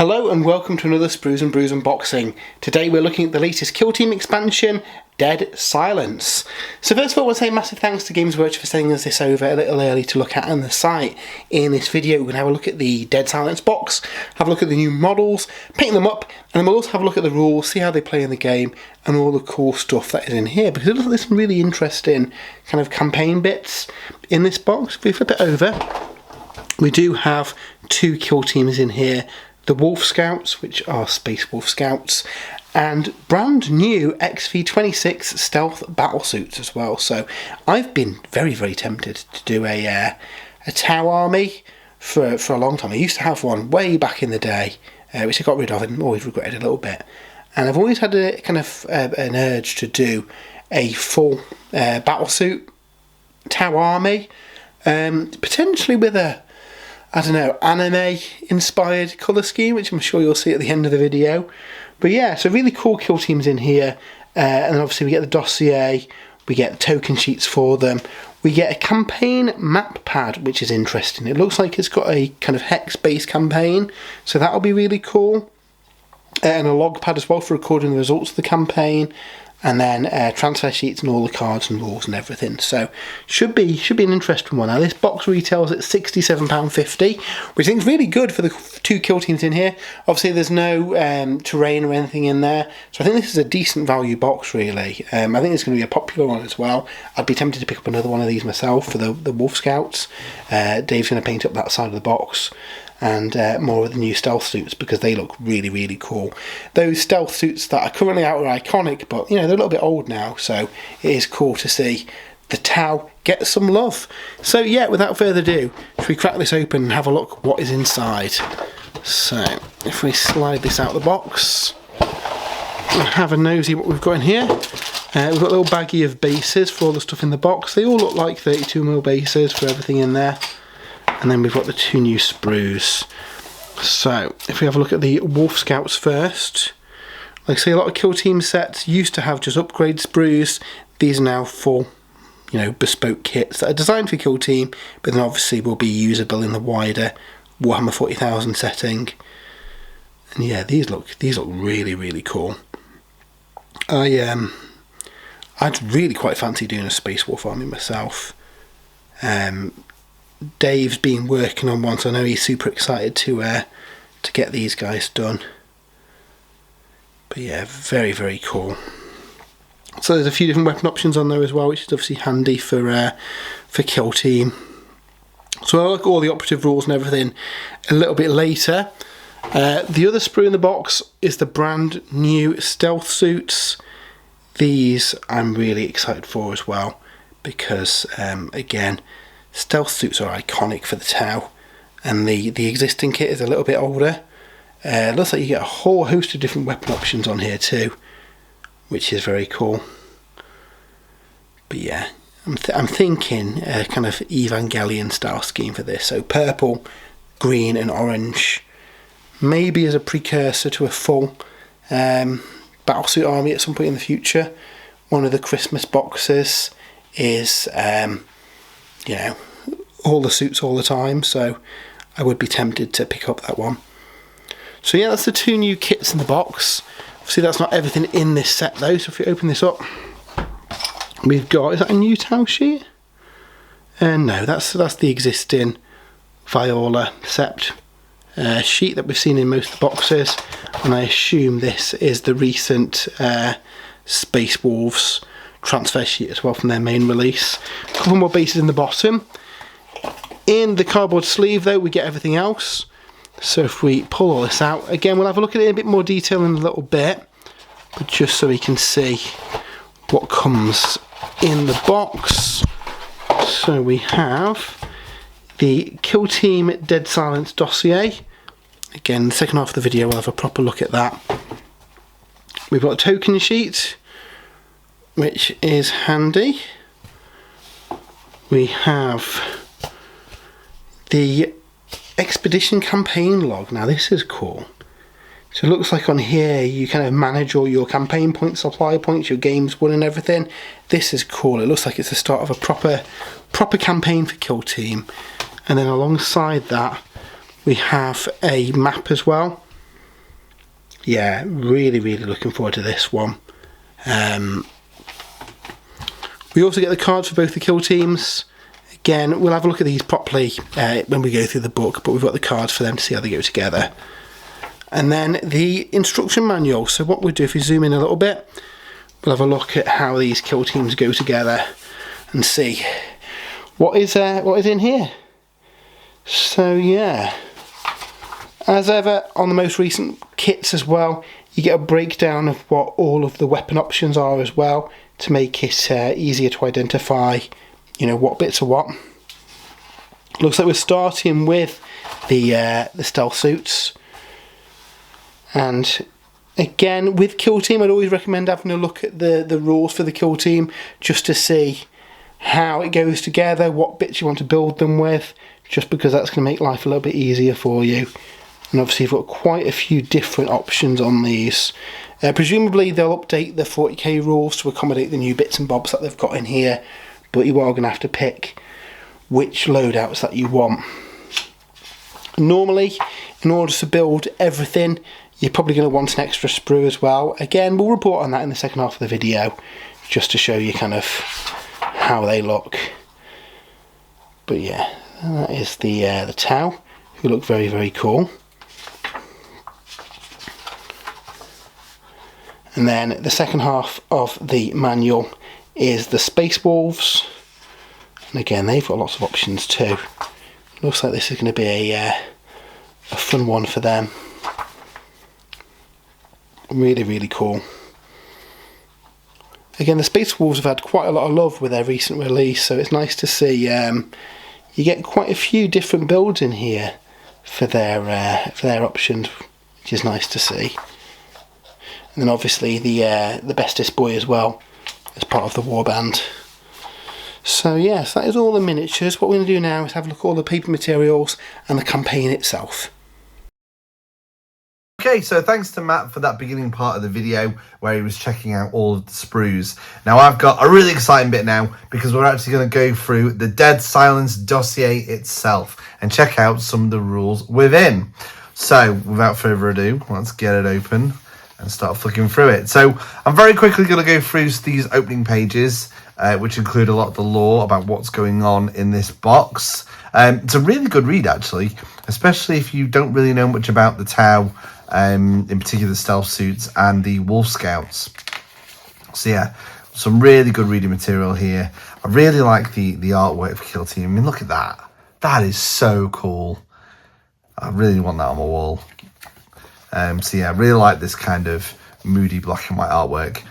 Hello and welcome to another Sprues and Brews unboxing. Today we're looking at the latest Kill Team expansion, Dead Silence. So first of all, I want to say massive thanks to Games Workshop for sending us this over a little early to look at on the site. In this video we're going to have a look at the Dead Silence box, have a look at the new models, paint them up, and then we'll also have a look at the rules, see how they play in the game, and all the cool stuff that is in here, because it looks like there's some really interesting kind of campaign bits in this box. If we flip it over, we do have two kill teams in here. The Wolf Scouts, which are Space Wolf Scouts, and brand new XV26 Stealth Battle Suits as well. So I've been very tempted to do a Tau army for a long time. I used to have one way back in the day, which I got rid of and always regretted a little bit. And I've always had a kind of an urge to do a full battle suit Tau army, potentially with a, I don't know, anime-inspired colour scheme, which I'm sure you'll see at the end of the video. But yeah, so really cool kill teams in here. And then obviously we get the Dossier, we get the token sheets for them. We get a campaign map pad, which is interesting. It looks like it's got a kind of hex-based campaign, so that'll be really cool. And a log pad as well for recording the results of the campaign. And then transfer sheets and all the cards and rules and everything. So should be an interesting one. Now this box retails at £67.50, which I think is really good for the two kill teams in here. Obviously there's no terrain or anything in there, so I think this is a decent value box really. I think it's going to be a popular one as well. I'd be tempted to pick up another one of these myself for the Wolf Scouts. Dave's going to paint up that side of the box. And more of the new stealth suits, because they look really cool. Those stealth suits that are currently out are iconic, but you know, they're a little bit old now, so it is cool to see the Tau get some love. So yeah, without further ado, should we crack this open and have a look what is inside? So if we slide this out of the box and have a nosy what we've got in here. We've got a little baggie of bases for all the stuff in the box. They all look like 32mm bases for everything in there. And then we've got the two new Sprues. So, if we have a look at the Wolf Scouts first, like I say, a lot of kill team sets used to have just upgrade Sprues. These are now full, you know, bespoke kits that are designed for kill team, but then obviously will be usable in the wider Warhammer 40,000 setting. And yeah, these look really cool. I'd really quite fancy doing a Space Wolf army myself. Dave's been working on one, so I know he's super excited to get these guys done. But yeah, very cool. So there's a few different weapon options on there as well, which is obviously handy for kill team. So I'll look at all the operative rules and everything a little bit later. The other sprue in the box is the brand new Stealth Suits. These I'm really excited for as well, because again, Stealth Suits are iconic for the Tau, and the existing kit is a little bit older. It looks like you get a whole host of different weapon options on here too, which is very cool. But yeah, I'm thinking a kind of Evangelion style scheme for this. So purple, green and orange, maybe as a precursor to a full battlesuit army at some point in the future. One of the Christmas boxes is you know, all the suits all the time, so I would be tempted to pick up that one. So yeah, that's the two new kits in the box. Obviously that's not everything in this set though, so if we open this up, we've got, is that a new Tau sheet? No, that's the existing Viola Sept sheet that we've seen in most of the boxes, and I assume this is the recent Space Wolves transfer sheet as well from their main release. A couple more bases in the bottom. In the cardboard sleeve though, we get everything else. So if we pull all this out, again we'll have a look at it in a bit more detail in a little bit, but just so we can see what comes in the box. So we have the Kill Team Dead Silence Dossier. Again, the second half of the video we'll have a proper look at that. We've got a token sheet, which is handy. We have the expedition campaign log. Now this is cool. So it looks like on here you kind of manage all your campaign points, supply points, your games won and everything. This is cool. It looks like it's the start of a proper campaign for Kill Team. And then alongside that we have a map as well. Yeah, really looking forward to this one. We also get the cards for both the kill teams. Again, we'll have a look at these properly when we go through the book, but we've got the cards for them to see how they go together. And then the instruction manual. So what we'll do, if we zoom in a little bit, we'll have a look at how these kill teams go together and see what is in here. So yeah, as ever on the most recent kits as well, you get a breakdown of what all of the weapon options are as well, to make it easier to identify, you know, what bits are what. Looks like we're starting with the stealth suits, and again with kill team, I'd always recommend having a look at the rules for the kill team, just to see how it goes together, what bits you want to build them with, just because that's going to make life a little bit easier for you. And obviously you've got quite a few different options on these. Presumably they'll update the 40k rules to accommodate the new bits and bobs that they've got in here, but you are going to have to pick which loadouts that you want. Normally, in order to build everything, you're probably going to want an extra sprue as well. Again, we'll report on that in the second half of the video, just to show you kind of how they look. But yeah, that is the Tau, who look very cool. And then the second half of the manual is the Space Wolves, and again they've got lots of options too. Looks like this is going to be a fun one for them. Really cool. Again, the Space Wolves have had quite a lot of love with their recent release, so it's nice to see you get quite a few different builds in here for their options, which is nice to see. And then obviously the bestest boy as well, as part of the warband. So yes, that is all the miniatures. What we're going to do now is have a look at all the paper materials and the campaign itself. Okay, so thanks to Matt for that beginning part of the video where he was checking out all of the sprues. Now I've got a really exciting bit now, because we're actually going to go through the Dead Silence dossier itself and check out some of the rules within. So without further ado, let's get it open and start flicking through it. So I'm very quickly going to go through these opening pages, which include a lot of the lore about what's going on in this box. It's a really good read actually, especially if you don't really know much about the Tau, in particular the stealth suits and the wolf scouts. So yeah, some really good reading material here. I really like the artwork for Kill Team. I mean, look at that. That is so cool. I really want that on my wall. So yeah, I really like this kind of moody black and white artwork.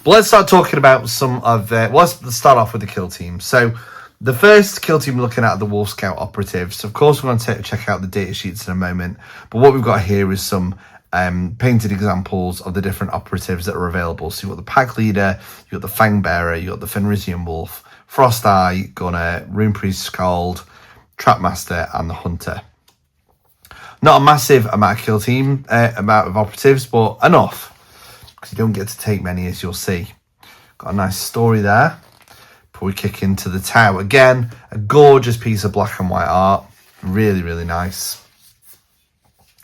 But let's start talking about some of the... Well, let's start off with the kill team. So the first kill team we're looking at are the Wolf Scout operatives. Of course, we're going to check out the data sheets in a moment. But what we've got here is some painted examples of the different operatives that are available. So you've got the Pack Leader, you've got the Fang Bearer, you've got the Fenrisian Wolf, Frost Eye, Gunner, Rune Priest Scald, Trapmaster, and the Hunter. Not a massive amount of kill team, amount of operatives, but enough, because you don't get to take many, as you'll see. Got a nice story there. Before we kick into the Tau, again, a gorgeous piece of black and white art. Really nice.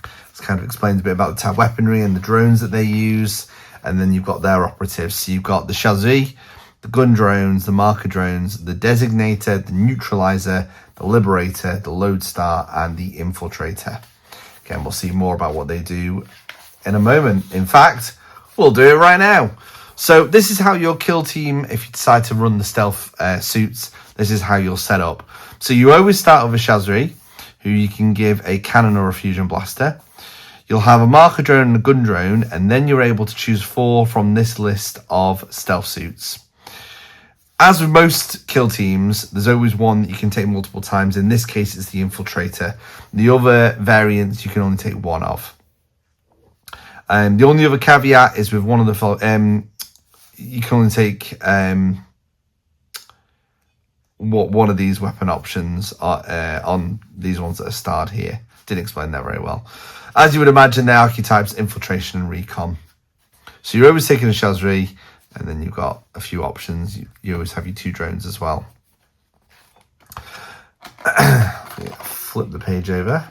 This kind of explains a bit about the Tau weaponry and the drones that they use. And then you've got their operatives. So you've got the Shazri, the gun drones, the marker drones, the Designator, the Neutralizer, the Liberator, the Lodestar, and the Infiltrator. Again, we'll see more about what they do in a moment. In fact, we'll do it right now. So this is how your kill team, if you decide to run the stealth suits, this is how you'll set up. So you always start with a Shazri, who you can give a cannon or a fusion blaster. You'll have a marker drone and a gun drone, and then you're able to choose 4 from this list of stealth suits. As with most kill teams, there's always one that you can take multiple times. In this case, it's the Infiltrator. The other variants you can only take 1 of. The only other caveat is with one of the... you can only take one of these weapon options on these ones that are starred here. Didn't explain that very well. As you would imagine, the archetypes, Infiltration and Recon. So you're always taking a Shazri, and then you've got a few options. You always have your 2 drones as well. Flip the page over.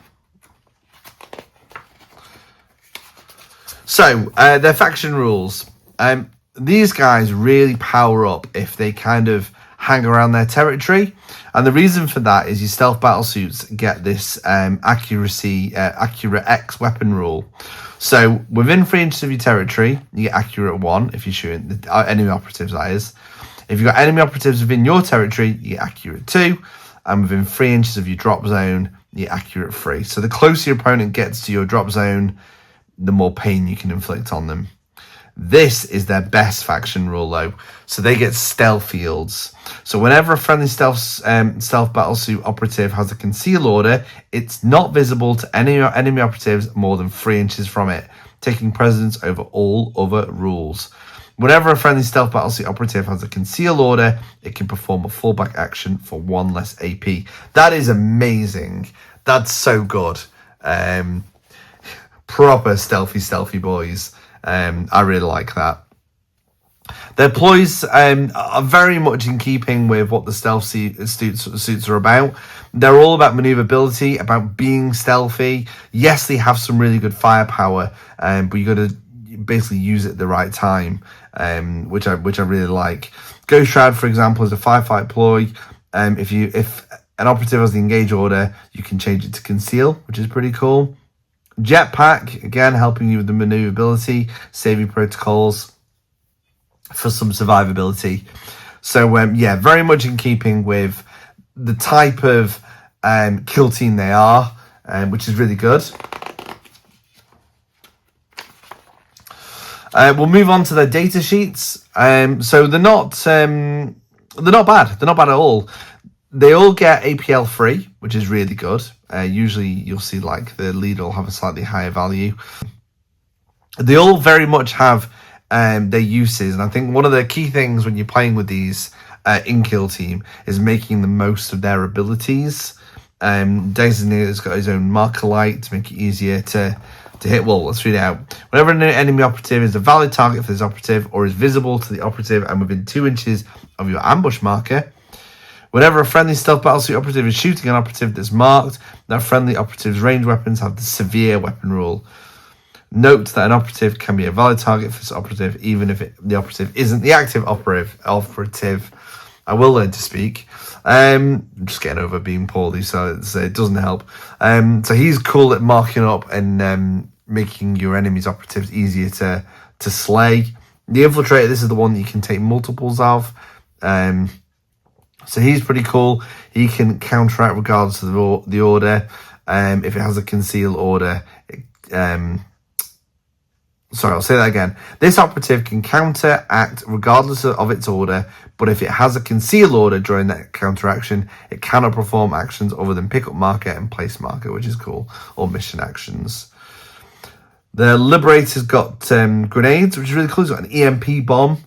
So, their faction rules. These guys really power up if they kind of hang around their territory. And the reason for that is your stealth battle suits get this accurate X weapon rule. So, within 3 inches of your territory, you get accurate 1 if you're shooting the enemy operatives, that is. If you've got enemy operatives within your territory, you get accurate 2. And within 3 inches of your drop zone, you get accurate 3. So the closer your opponent gets to your drop zone, the more pain you can inflict on them. This is their best faction rule, though. So they get stealth fields. So whenever a friendly stealth battlesuit operative has a conceal order, it's not visible to any enemy operatives more than 3 inches from it, taking precedence over all other rules. Whenever a friendly stealth battlesuit operative has a conceal order, it can perform a fallback action for 1 less AP. That is amazing. That's so good. Proper stealthy boys. I really like that. Their ploys are very much in keeping with what the stealth suits are about. They're all about maneuverability, about being stealthy. Yes, they have some really good firepower, but you got to basically use it at the right time, which I really like. Ghost Shroud, for example, is a firefight ploy. If an operative has the engage order, you can change it to conceal, which is pretty cool. Jetpack, again, helping you with the maneuverability, saving protocols for some survivability. So, yeah, very much in keeping with the type of kill team they are, which is really good. We'll move on to their data sheets. So they're not bad. They're not bad at all. They all get APL free, which is really good. Usually you'll see like the leader will have a slightly higher value. They all very much have their uses, and I think one of the key things when you're playing with these in kill team is making the most of their abilities. Designator's got his own marker light to make it easier to hit. Well, let's read it out. Whenever an enemy operative is a valid target for this operative or is visible to the operative and within 2 inches of your ambush marker, whenever a friendly stealth battlesuit operative is shooting an operative that's marked, that friendly operative's range weapons have the severe weapon rule. Note that an operative can be a valid target for this operative even if the operative isn't the active operative. I will learn to speak. I'm just getting over being poorly, so it doesn't help. So he's cool at marking up and making your enemy's operatives easier to slay. The Infiltrator, this is the one that you can take multiples of. So he's pretty cool. He can counteract regardless of the order. If it has a conceal order, sorry, I'll say that again. This operative can counteract regardless of its order, but if it has a conceal order during that counteraction, it cannot perform actions other than pick up marker and place marker, which is cool, or mission actions. The Liberator's got grenades, which is really cool. He's got an EMP bomb,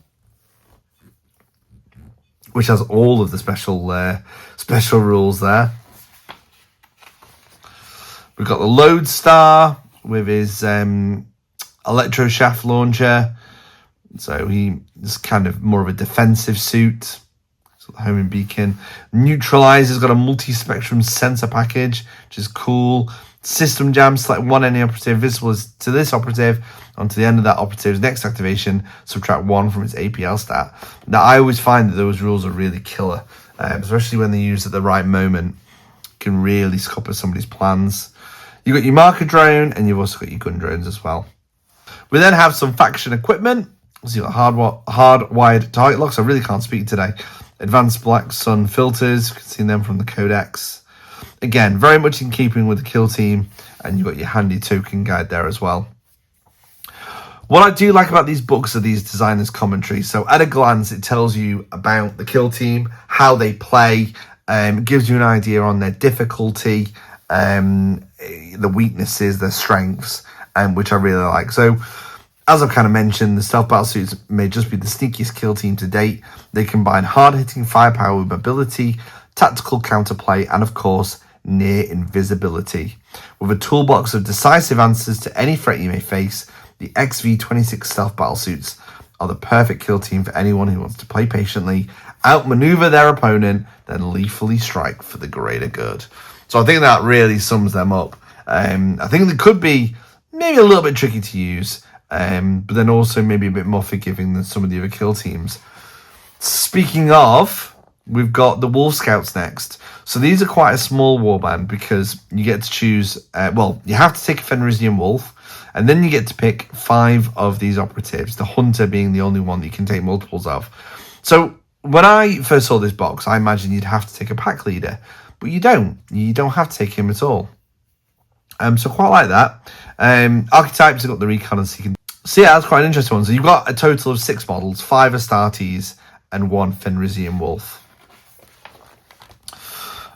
which has all of the special rules there. We've got the Lodestar with his electro shaft launcher, so he is kind of more of a defensive suit. So the homing beacon. Neutralizer's got a multi-spectrum sensor package, which is cool. System jam, select one enemy operative visible to this operative onto the end of that operative's next activation, subtract 1 from its APL stat. Now I always find that those rules are really killer, especially when they're used at the right moment. Can really scupper somebody's plans. You've got your marker drone, and you've also got your gun drones as well. We then have some faction equipment. So you've got hardwired target locks. I really can't speak today. Advanced black sun filters. You can see them from the codex. Again, very much in keeping with the kill team. And you've got your handy token guide there as well. What I do like about these books are these designers' commentaries. So at a glance, it tells you about the kill team, how they play, gives you an idea on their difficulty, the weaknesses, their strengths, which I really like. So, as I've kind of mentioned, the stealth battlesuits may just be the sneakiest kill team to date. They combine hard-hitting firepower with mobility, tactical counterplay, and of course, near invisibility. With a toolbox of decisive answers to any threat you may face, the XV26 Stealth Battlesuits are the perfect kill team for anyone who wants to play patiently, outmaneuver their opponent, then lethally strike for the greater good. So I think that really sums them up. I think they could be maybe a little bit tricky to use, but then also maybe a bit more forgiving than some of the other kill teams. Speaking of, we've got the Wolf Scouts next. So these are quite a small warband because you get to choose, you have to take a Fenrisian Wolf, and then you get to pick 5 of these operatives, the Hunter being the only one that you can take multiples of. So when I first saw this box, I imagined you'd have to take a pack leader, but you don't. You don't have to take him at all. So quite like that. Archetypes have got the recon and seeking. So yeah, that's quite an interesting one. So you've got a total of 6 models, 5 Astartes and 1 Fenrisian Wolf.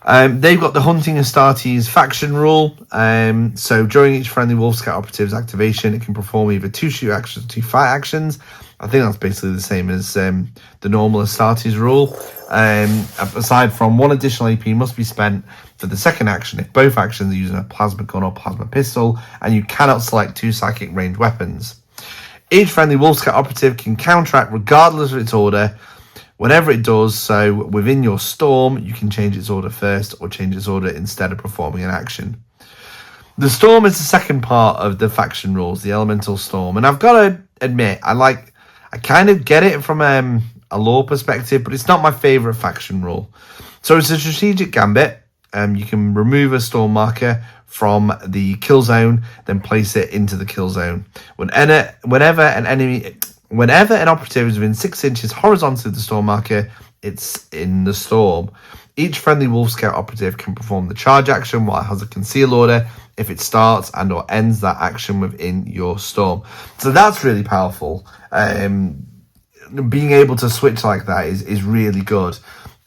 They've got the Hunting Astartes faction rule. So during each friendly Wolf Scout operative's activation, it can perform either 2 shoot actions or 2 fight actions. I think that's basically the same as the normal Astartes rule. Aside from 1 additional AP must be spent for the second action if both actions are using a plasma gun or plasma pistol, and you cannot select 2 psychic ranged weapons. Each friendly Wolf Scout operative can counteract regardless of its order. Whenever it does so within your storm, you can change its order first or change its order instead of performing an action. The storm is the second part of the faction rules, the elemental storm. And I've got to admit, I kind of get it from a lore perspective, but it's not my favourite faction rule. So it's a strategic gambit. You can remove a storm marker from the kill zone, then place it into the kill zone. Whenever an operative is within 6 inches horizontally of the storm marker, it's in the storm. Each friendly Wolf Scout operative can perform the charge action while it has a conceal order if it starts and or ends that action within your storm. So that's really powerful. Being able to switch like that is really good.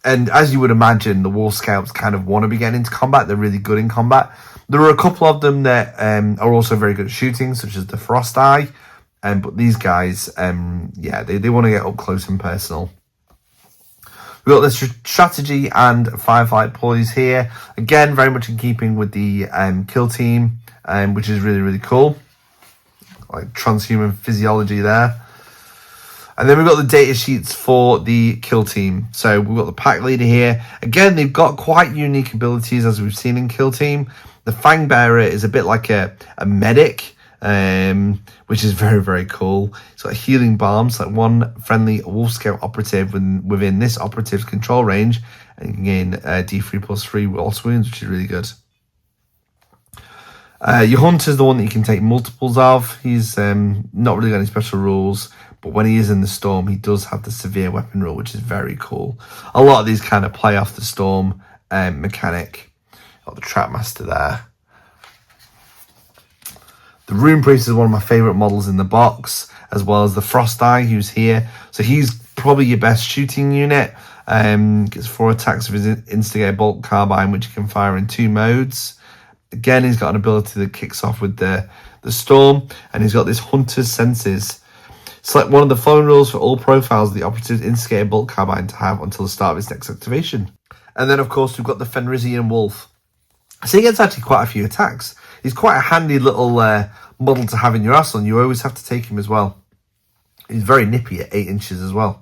And as you would imagine, the Wolf Scouts kind of want to be getting into combat. They're really good in combat. There are a couple of them that are also very good at shooting, such as the Frost Eye. But these guys, they want to get up close and personal. We've got the strategy and firefight poise here. Again, very much in keeping with the kill team, which is really, really cool. Like transhuman physiology there. And then we've got the data sheets for the kill team. So we've got the pack leader here. Again, they've got quite unique abilities as we've seen in kill team. The Fang Bearer is a bit like a medic, which is very, very cool. It's got healing bombs, like 1 friendly Wolf Scout operative within this operative's control range, and you can gain D3+3 lost wounds, which is really good. Your Hunter's the one that you can take multiples of. He's not really got any special rules, but when he is in the storm, he does have the severe weapon rule, which is very cool. A lot of these kind of play off the storm mechanic. Got the Trapmaster there. The Rune Priest is one of my favourite models in the box, as well as the Frost Eye, who's here. So he's probably your best shooting unit. Gets 4 attacks with his Instigator Bolt Carbine, which you can fire in 2 modes. Again, he's got an ability that kicks off with the Storm, and he's got this Hunter's Senses. Select one of the phone rules for all profiles of the operative's Instigator Bolt Carbine to have until the start of its next activation. And then, of course, we've got the Fenrisian Wolf. So he gets actually quite a few attacks. He's quite a handy little model to have in your arsenal. You always have to take him as well. He's very nippy at 8 inches as well.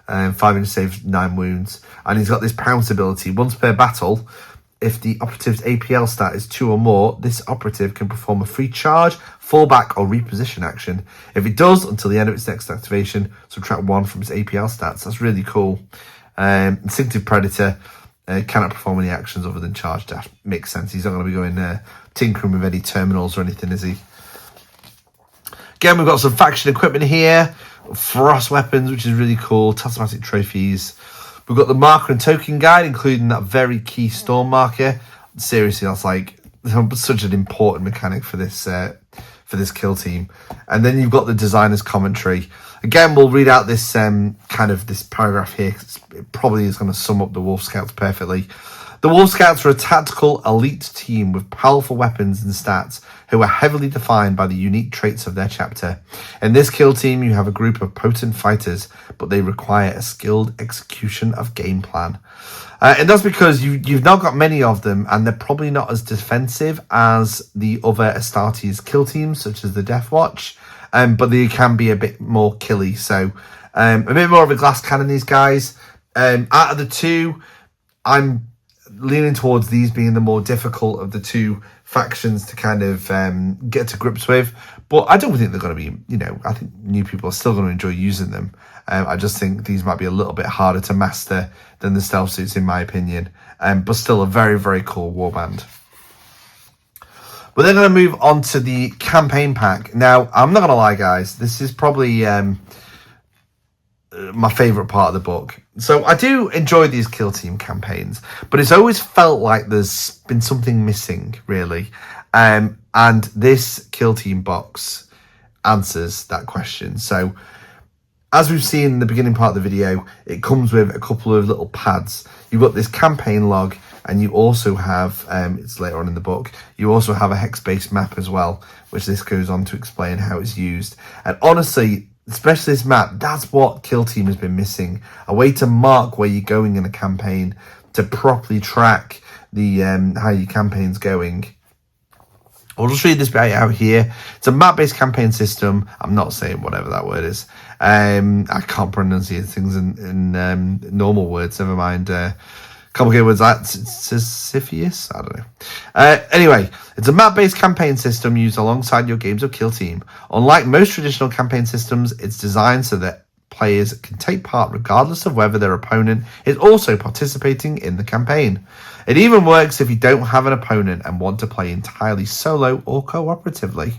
5 inches saves 9 wounds. And he's got this pounce ability. Once per battle, if the operative's APL stat is 2 or more, this operative can perform a free charge, fallback, or reposition action. If it does, until the end of its next activation, subtract 1 from its APL stats. That's really cool. Instinctive Predator. Cannot perform any actions other than charge dash. Makes sense. He's not going to be going tinkering with any terminals or anything, is he? Again, we've got some faction equipment here. Frost weapons, which is really cool. Talismanic trophies. We've got the marker and token guide, including that very key storm marker. Seriously, that's like such an important mechanic for this kill team. And then you've got the designer's commentary. Again, we'll read out this this paragraph here, because it probably is going to sum up the Wolf Scouts perfectly. The Wolf Scouts are a tactical elite team with powerful weapons and stats who are heavily defined by the unique traits of their chapter. In this kill team, you have a group of potent fighters, but they require a skilled execution of game plan. And that's because you've not got many of them, and they're probably not as defensive as the other Astartes kill teams, such as the Death Watch. But they can be a bit more killy. So a bit more of a glass cannon, these guys. Out of the two, I'm leaning towards these being the more difficult of the two factions to kind of get to grips with. But I don't think they're going to be, you know, I think new people are still going to enjoy using them. I just think these might be a little bit harder to master than the Stealth Suits, in my opinion. But still a very, very cool warband. We're then going to move on to the campaign pack. Now, I'm not going to lie, guys. This is probably my favourite part of the book. So I do enjoy these kill team campaigns, but it's always felt like there's been something missing, really. And this kill team box answers that question. So as we've seen in the beginning part of the video, it comes with a couple of little pads. You've got this campaign log, and you also have, it's later on in the book, you also have a hex-based map as well, which this goes on to explain how it's used. And honestly, especially this map, that's what Kill Team has been missing. A way to mark where you're going in a campaign, to properly track the how your campaign's going. I'll just read this bit out here. It's a map-based campaign system. I'm not saying whatever that word is. I can't pronounce things in normal words, never mind complicated words like Sisyphus? I don't know. Anyway, it's a map-based campaign system used alongside your games of Kill Team. Unlike most traditional campaign systems, it's designed so that players can take part regardless of whether their opponent is also participating in the campaign. It even works if you don't have an opponent and want to play entirely solo or cooperatively.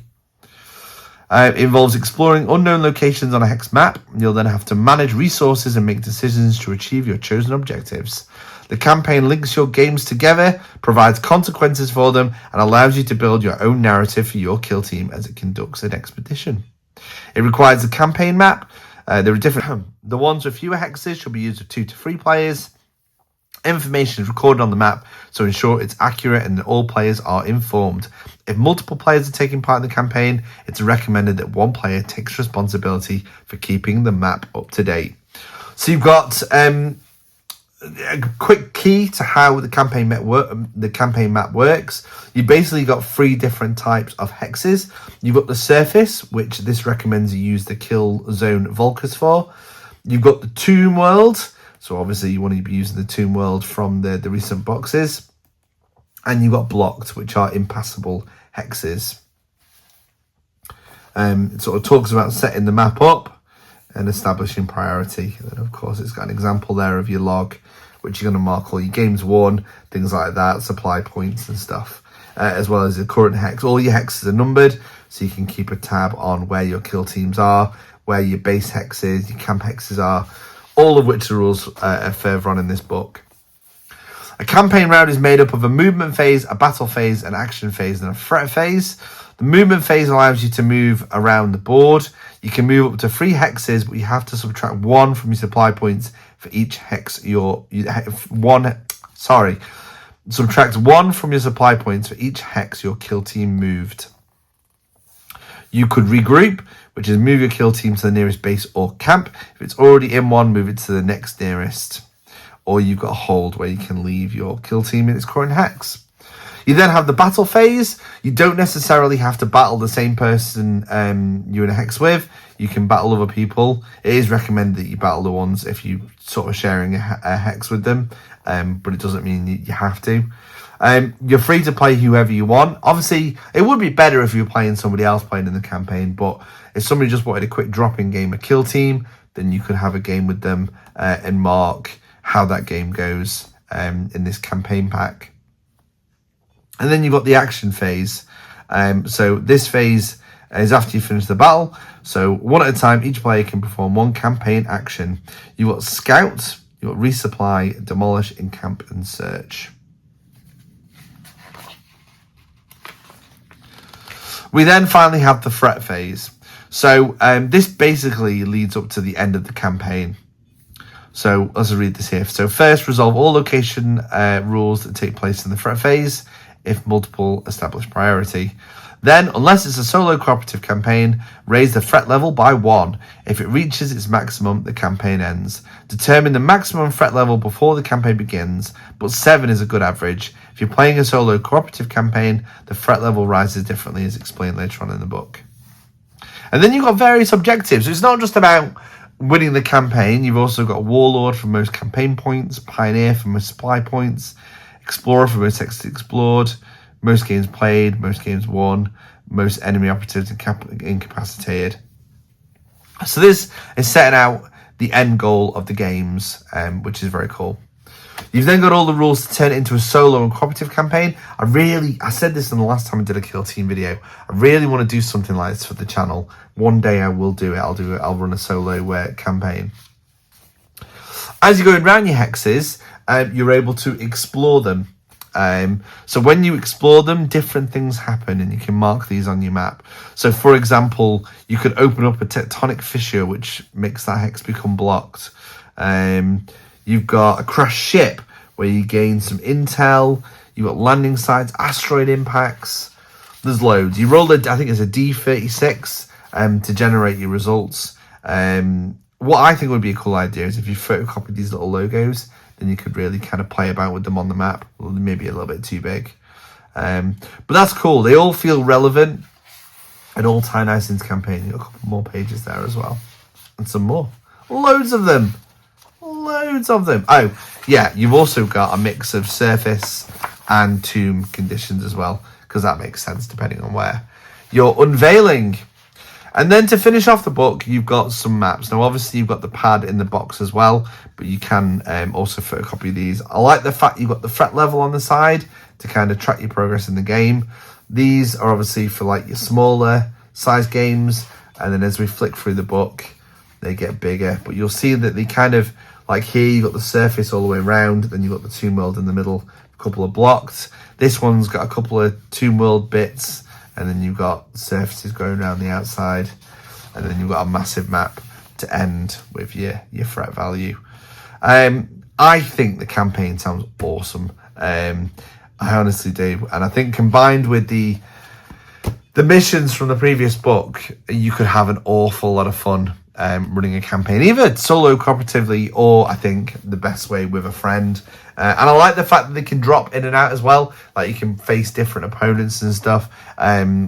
It involves exploring unknown locations on a hex map. You'll then have to manage resources and make decisions to achieve your chosen objectives. The campaign links your games together, provides consequences for them, and allows you to build your own narrative for your kill team as it conducts an expedition. It requires a campaign map. There are different. The ones with fewer hexes should be used with 2 to 3 players. Information is recorded on the map, so ensure it's accurate and that all players are informed. If multiple players are taking part in the campaign, it's recommended that one player takes responsibility for keeping the map up to date. So you've got a quick key to how the campaign map works. You basically got 3 different types of hexes. You've got the surface, which this recommends you use the kill zone Volkus for. You've got the tomb world, so obviously you want to be using the tomb world from the recent boxes. And you've got blocked, which are impassable hexes. It sort of talks about setting the map up and establishing priority. And then of course it's got an example there of your log, which you're going to mark all your games won, things like that, supply points and stuff, as well as the current hex. All your hexes are numbered, so you can keep a tab on where your kill teams are, where your base hexes, your camp hexes are, all of which the rules are further on in this book. A campaign round is made up of a movement phase, a battle phase, an action phase, and a threat phase. The movement phase allows you to move around the board. You can move up to 3 hexes, but you have to subtract 1 from your supply points for each hex subtract 1 from your supply points for each hex your kill team moved. You could regroup, which is move your kill team to the nearest base or camp. If it's already in one, move it to the next nearest. Or you've got a hold where you can leave your kill team in its current hex. You then have the battle phase. You don't necessarily have to battle the same person you're in a hex with. You can battle other people. It is recommended that you battle the ones if you're sort of sharing a hex with them, but it doesn't mean you have to. You're free to play whoever you want. Obviously, it would be better if you were playing somebody else playing in the campaign, but if somebody just wanted a quick drop-in game of Kill Team, then you could have a game with them and mark how that game goes in this campaign pack. And then you've got the action phase. So this phase is after you finish the battle. So one at a time, each player can perform one campaign action. You've got scout, you've got resupply, demolish, encamp, and search. We then finally have the threat phase. So this basically leads up to the end of the campaign. So let's read this here. So first, resolve all location rules that take place in the threat phase if multiple establish priority. Then, unless it's a solo cooperative campaign, raise the threat level by 1. If it reaches its maximum, the campaign ends. Determine the maximum threat level before the campaign begins, but 7 is a good average. If you're playing a solo cooperative campaign, the threat level rises differently, as explained later on in the book. And then you've got various objectives. So it's not just about winning the campaign. You've also got Warlord for most campaign points, Pioneer for most supply points, Explorer for most hexes explored, most games played, most games won, most enemy operatives incapacitated. So this is setting out the end goal of the games, which is very cool. You've then got all the rules to turn it into a solo and cooperative campaign. I said this in the last time I did a Kill Team video. I really want to do something like this for the channel. One day I will do it. I'll run a solo campaign. As you're going around your hexes, you're able to explore them. So when you explore them, different things happen, and you can mark these on your map. So for example, you could open up a tectonic fissure, which makes that hex become blocked. You've got a crashed ship where you gain some intel. You've got landing sites, asteroid impacts. There's loads. You roll I think it's a D26 to generate your results. What I think would be a cool idea is if you photocopy these little logos, then you could really kind of play about with them on the map. Well, maybe a little bit too big. But that's cool. They all feel relevant and all tie nice into campaign. You've got a couple more pages there as well. And some more. Loads of them. Loads of them. Oh, yeah, you've also got a mix of surface and tomb conditions as well, because that makes sense depending on where you're unveiling. And then to finish off the book, you've got some maps. Now, obviously, you've got the pad in the box as well, but you can also photocopy these. I like the fact you've got the threat level on the side to kind of track your progress in the game. These are obviously for like your smaller size games, and then as we flick through the book, they get bigger. But you'll see that they kind of, like here, you've got the surface all the way around, then you've got the tomb world in the middle, a couple of blocked. This one's got a couple of tomb world bits, and then you've got surfaces going around the outside, and then you've got a massive map to end with your threat value. I think the campaign sounds awesome. I honestly do, and I think combined with the missions from the previous book, you could have an awful lot of fun running a campaign, either solo cooperatively or I think the best way with a friend. And I like the fact that they can drop in and out as well. Like you can face different opponents and stuff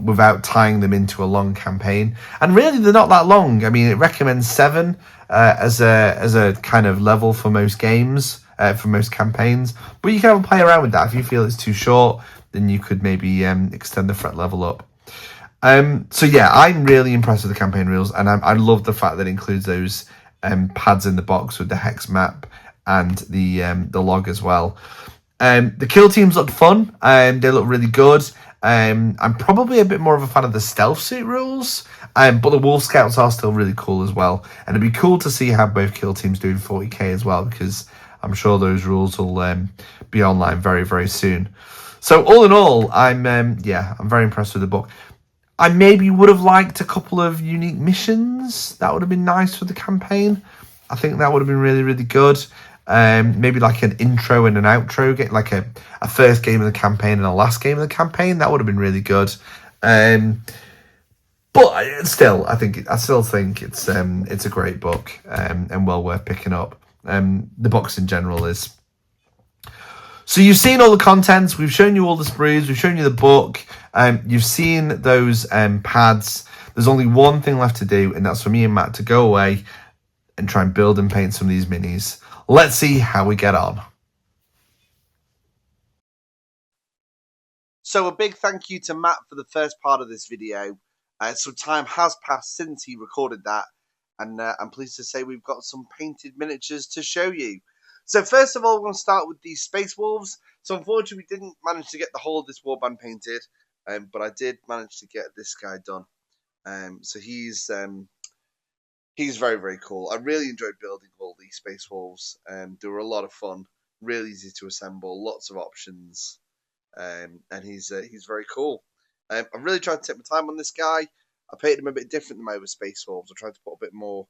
without tying them into a long campaign. And really, they're not that long. I mean, it recommends 7 as a kind of level for most games, for most campaigns. But you can have a play around with that. If you feel it's too short, then you could maybe extend the threat level up. So yeah, I'm really impressed with the campaign rules, and I love the fact that it includes those pads in the box with the hex map and the log as well. The kill teams look fun. They look really good. I'm probably a bit more of a fan of the stealth suit rules, but the wolf scouts are still really cool as well. And it'd be cool to see how both kill teams do in 40k as well, because I'm sure those rules will be online very, very soon. So all in all, I'm very impressed with the book. I maybe would have liked a couple of unique missions. That would have been nice for the campaign. I think that would have been really, really good. Maybe like an intro and an outro, get like a first game of the campaign and a last game of the campaign. That would have been really good. But still, I still think it's a great book and well worth picking up. The box in general is. So you've seen all the contents. We've shown you all the sprues. We've shown you the book. You've seen those pads. There's only one thing left to do, and that's for me and Matt to go away and try and build and paint some of these minis. Let's see how we get on. So a big thank you to Matt for the first part of this video. Some time has passed since he recorded that, and I'm pleased to say we've got some painted miniatures to show you. So first of all, we're going to start with these Space Wolves. So unfortunately, we didn't manage to get the whole of this warband painted, but I did manage to get this guy done. So he's very, very cool. I really enjoyed building all these Space Wolves. They were a lot of fun, really easy to assemble, lots of options, and he's very cool. I've really tried to take my time on this guy. I painted him a bit different than my other Space Wolves. I tried to put a bit more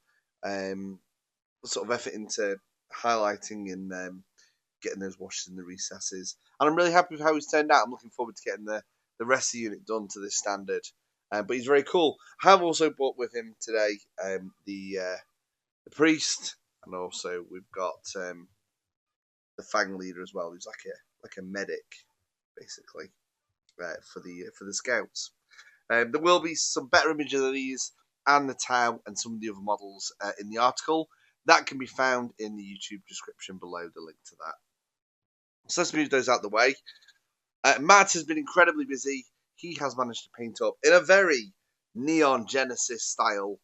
sort of effort into highlighting and getting those washes in the recesses, and I'm really happy with how he's turned out. I'm looking forward to getting the rest of the unit done to this standard, but he's very cool. I have also brought with him today the priest, and also we've got the Fang leader as well, who's like a medic basically for the scouts. There will be some better images of these and the Tau and some of the other models in the article. That can be found in the YouTube description below, the link to that. So let's move those out the way. Matt has been incredibly busy. He has managed to paint up in a very Neon Genesis style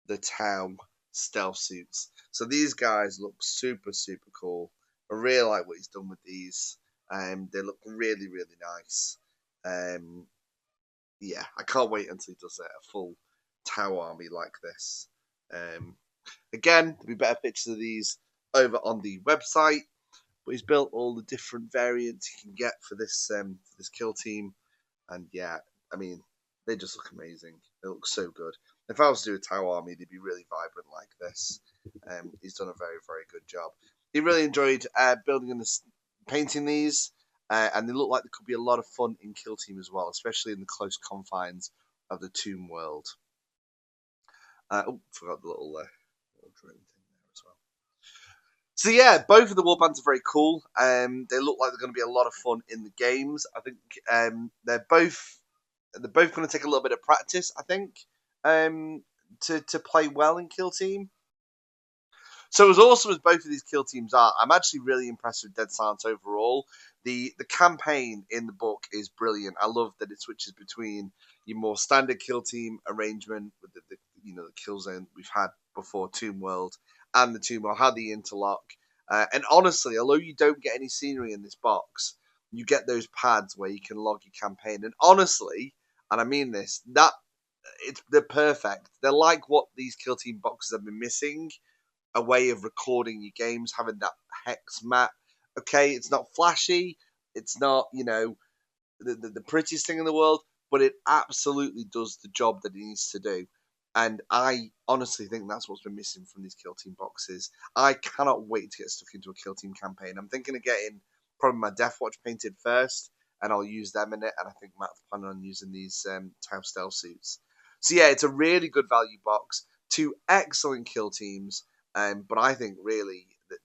the Tau Stealth Suits. So these guys look super cool. I really like what he's done with these. They look really nice. Yeah, I can't wait until he does a full Tau army like this. Again, there'll be better pictures of these over on the website. But he's built all the different variants you can get for this kill team, and yeah, I mean, they just look amazing. They look so good. If I was to do a Tau army, they'd be really vibrant like this. He's done a very good job. He really enjoyed building and painting these, and they look like they could be a lot of fun in kill team as well, especially in the close confines of the Tomb world. Forgot the little drone thing there as well. So yeah, both of the warbands are very cool. They look like they're going to be a lot of fun in the games. I think they're both going to take a little bit of practice. I think to play well in kill team. So as awesome as both of these kill teams are, I'm actually really impressed with Dead Silence overall. The campaign in the book is brilliant. I love that it switches between your more standard kill team arrangement with the kill zone we've had before Tomb World and the Tomb World, how they interlock. And honestly, although you don't get any scenery in this box, you get those pads where you can log your campaign. And honestly, and I mean this, they're perfect. They're like what these kill team boxes have been missing. A way of recording your games, having that hex map. Okay, it's not flashy, it's not, the prettiest thing in the world, but it absolutely does the job that it needs to do. And I honestly think that's what's been missing from these kill team boxes. I cannot wait to get stuck into a kill team campaign. I'm thinking of getting probably my Death Watch painted first, and I'll use them in it. And I think Matt's planning on using these Tau Stealth Suits. So yeah, it's a really good value box. 2 excellent kill teams. But I think really that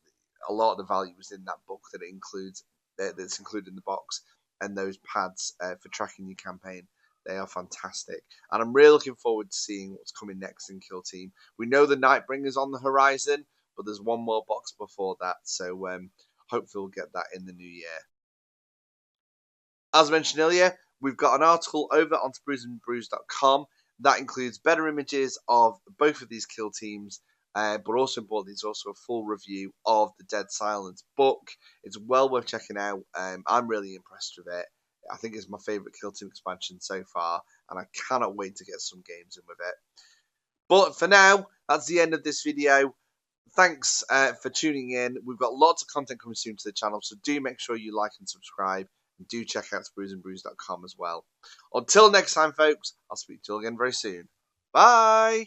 a lot of the value is in that book that it includes, that's included in the box, and those pads for tracking your campaign. They are fantastic, and I'm really looking forward to seeing what's coming next in Kill Team. We know the Nightbringer's on the horizon, but there's one more box before that, so hopefully we'll get that in the new year. As mentioned earlier, we've got an article over on spruesandbrews.com that includes better images of both of these kill teams. But also importantly, it's also a full review of the Dead Silence book. It's well worth checking out. I'm really impressed with it. I think it's my favourite Kill Team expansion so far, and I cannot wait to get some games in with it. But for now, that's the end of this video. Thanks for tuning in. We've got lots of content coming soon to the channel, so do make sure you like and subscribe, and do check out spruesandbrews.com as well. Until next time, folks, I'll speak to you again very soon. Bye!